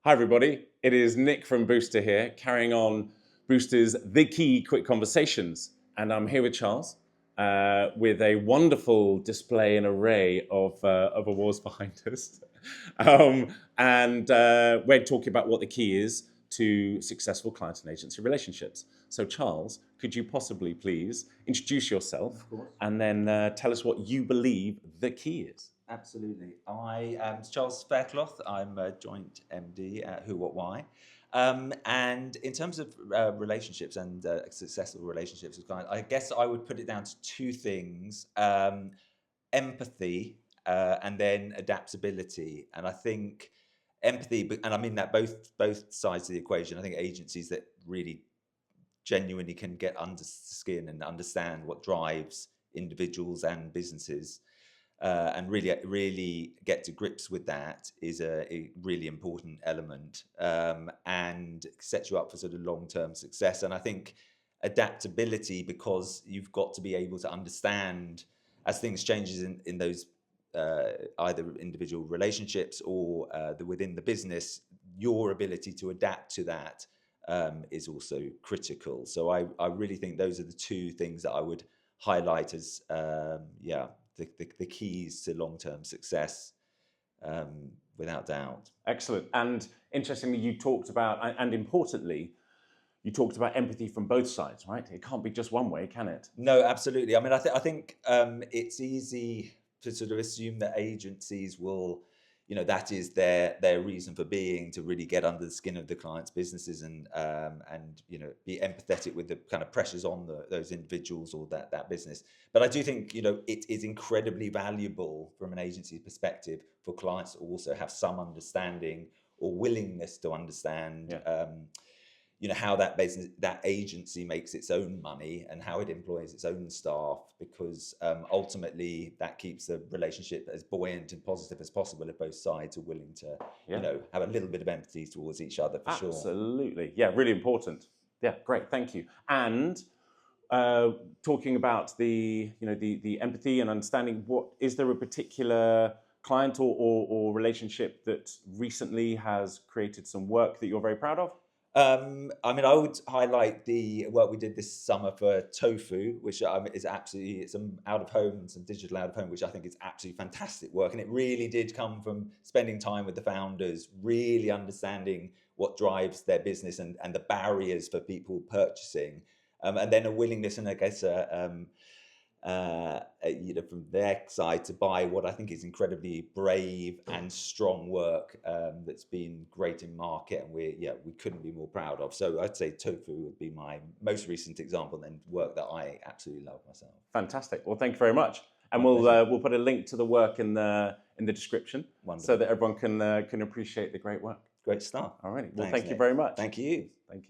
Hi everybody, it is Nick from Booster here, carrying on Booster's The Key Quick Conversations. And I'm here with Charles with a wonderful display and array of awards behind us. We're talking about what the key is to successful client and agency relationships. So Charles, could you possibly please introduce yourself and then tell us what you believe the key is? Absolutely. I am Charles Faircloth. I'm a joint MD at Who What Why. And in terms of relationships and successful relationships with clients, I guess I would put it down to two things: empathy and then adaptability. And I think empathy, and I mean that both sides of the equation. I think agencies that really genuinely can get under the skin and understand what drives individuals and businesses and really get to grips with that is a really important element and sets you up for sort of long-term success. And I think adaptability, because you've got to be able to understand as things changes in those either individual relationships or within the business, your ability to adapt to that is also critical. So I really think those are the two things that I would highlight as the keys to long-term success, without doubt. Excellent. And interestingly, you talked about, and importantly, you talked about empathy from both sides, right? It can't be just one way, can it? No, absolutely. I mean, I think it's easy to sort of assume that agencies will, that is their reason for being, to really get under the skin of the client's businesses and be empathetic with the kind of pressures on those individuals or that business. But I do think it is incredibly valuable from an agency perspective for clients to also have some understanding or willingness to understand. Yeah. How that business, that agency makes its own money and how it employs its own staff, because ultimately that keeps the relationship as buoyant and positive as possible if both sides are willing to, have a little bit of empathy towards each other, for sure. Absolutely. Yeah, really important. Yeah, great. Thank you. And talking about the empathy and understanding, what is there a particular client or relationship that recently has created some work that you're very proud of? I mean, I would highlight the work we did this summer for Tofu, which is absolutely, some out of home, some digital out of home, which I think is absolutely fantastic work. And it really did come from spending time with the founders, really understanding what drives their business and the barriers for people purchasing, and then a willingness and I guess from their side to buy what I think is incredibly brave and strong work that's been great in market, and we couldn't be more proud of. So I'd say Tofu would be my most recent example, and then work that I absolutely love myself. Fantastic. Well, thank you very much. And My we'll put a link to the work in the description. Wonderful. So that everyone can appreciate the great work. Great stuff. All right. Well, Thanks, thank you Nick. very much. Thank you. Thank you.